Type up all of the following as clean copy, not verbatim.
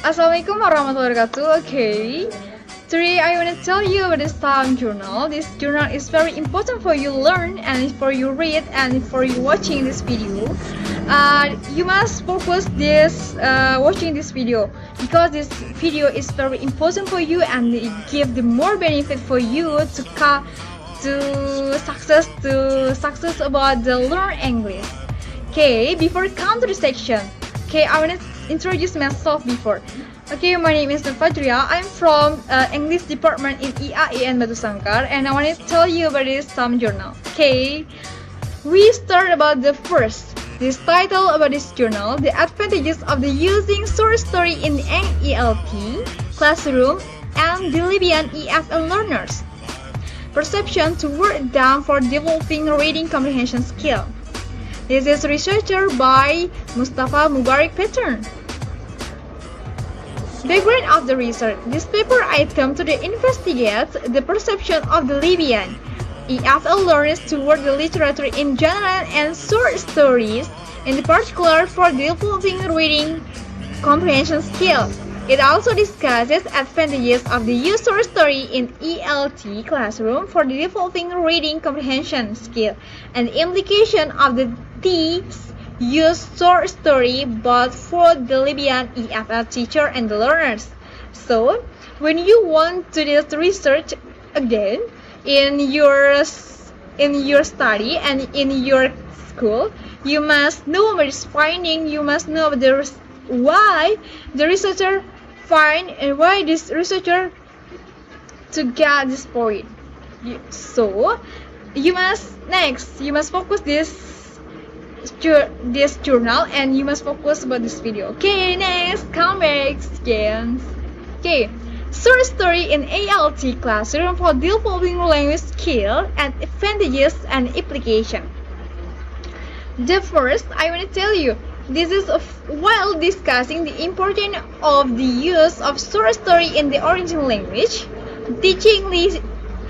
Assalamualaikum warahmatullahi wabarakatuh. Okay, today I want to tell you about this time journal. This journal is very important for you learn and for you read and for you watching this video. You must focus this watching this video because this video is very important for you and it give the more benefit for you to success about the learn English. Okay, before come to the section. Okay, I want to introduce myself before. Okay, my name is Fajria. I'm from English department in IAIN Batu Sangkar, and I want to tell you about this some journal. Okay, we start about the first. This title about this journal: the advantages of the using short story in NELT classroom and the Libyan EFL learners. Perception to work down for developing reading comprehension skill. This is researcher by Mustafa Mubarak Pattern. Background of the research. This paper item to investigate the perception of the Libyan EFL learners toward the literature in general and short stories in particular for developing reading comprehension skill. It also discusses advantages of the use short story in ELT classroom for developing reading comprehension skill and the implication of the use short story both for the Libyan EFL teacher and the learners. So, when you want to do research again in your study and in your school, you must know about this finding. You must know why the researcher find and why this researcher to get this point. So you must focus this journal and you must focus about this video. Okay, next come back again. Okay, short story in ALT classroom for developing language skill and advantages and application. The first I want to tell you, this is while discussing the importance of the use of short story in the original language, teaching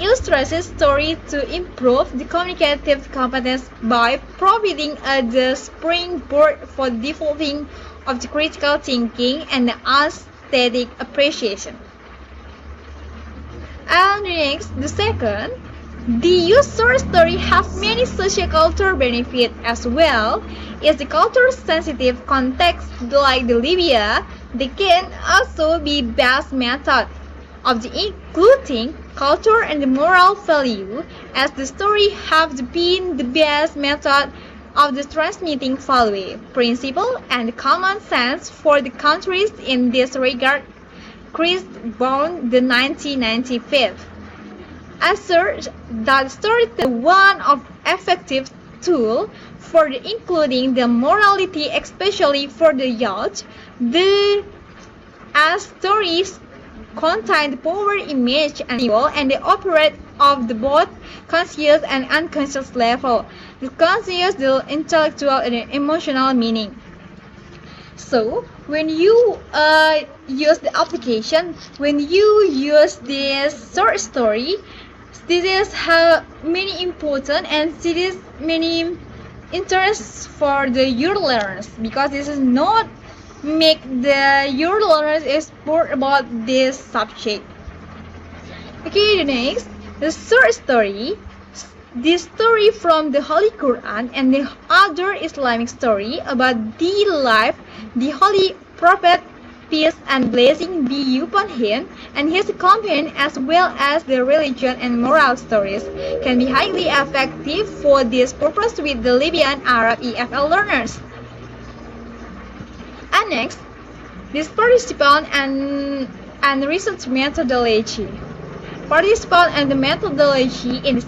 illustrates story to improve the communicative competence by providing the springboard for developing of the critical thinking and the aesthetic appreciation. And next, the second, the use short story have many socio-cultural benefits as well. Is the culture-sensitive context like the Libya, they can also be best method of the including culture and the moral value, as the story have been the best method of the transmitting value, principle, and common sense for the countries in this regard. Chris Bond, the 1995. Assert that story is one of effective tool for including the morality, especially for the youth. As stories contain the power image and evil and they operate of the both conscious and unconscious level. The conscious, the intellectual and the emotional meaning. So when you use the application, when you use this short story, this is how many important and this is many interests for the your learners, because this is not make the your learners expert about this subject. Okay, the next, the short story. This story from the Holy Quran and the other Islamic story about the life, the Holy Prophet, peace and blessing be upon him and his companion, as well as the religion and moral stories, can be highly effective for this purpose with the Libyan Arab EFL learners. And next, this participant and research methodology. Participant and the methodology in this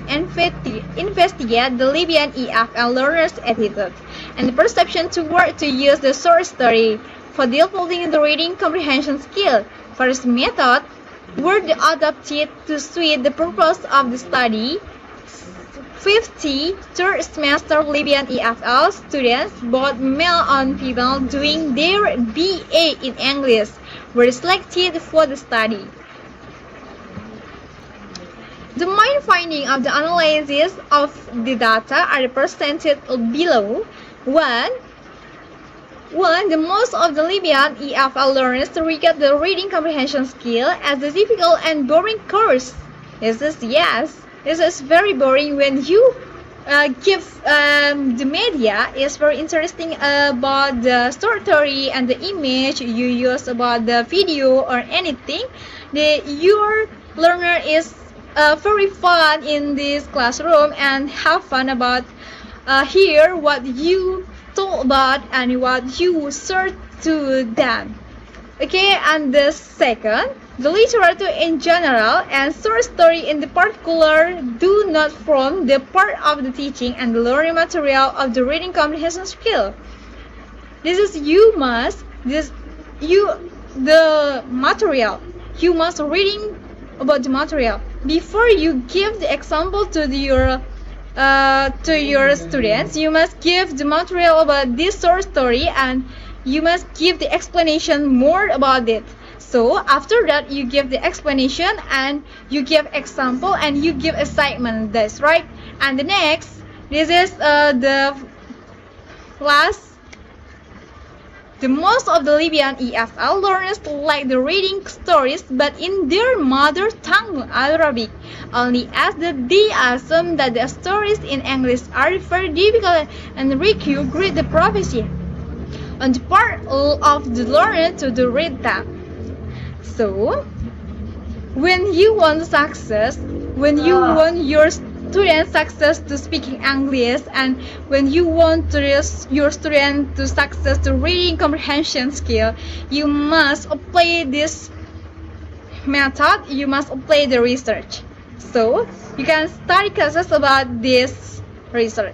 investigate the Libyan EFL learners' attitude and the perception toward to use the short story for developing the reading comprehension skill. For this method, were adapted to suit the purpose of the study. 50 third semester Libyan EFL students, both male and female, doing their BA in English, were selected for the study. The main findings of the analysis of the data are presented below. 1. One, the most of the Libyan EFL learners regard the reading comprehension skill as a difficult and boring course. This is very boring when you give the media is very interesting about the story and the image you use about the video or anything. Your learner is very fun in this classroom and have fun about hear what you told about and what you search to them. Okay, and the second, the literature in general and short story in the particular do not form the part of the teaching and the learning material of the reading comprehension skill. The material. You must reading about the material before you give the example to your students. You must give the material about this short story and you must give the explanation more about it. So after that you give the explanation and you give example and you give assignment. That's right. And the next, this is the last. The most of the Libyan EFL learners like the reading stories but in their mother tongue Arabic, only as that they assume that the stories in English are very difficult and require great proficiency on the part of the learner to read them. So, when you want success, when you want your student success to speaking English, and when you want your student to success to reading comprehension skill, you must apply this method. You must apply the research. So you can study classes about this research.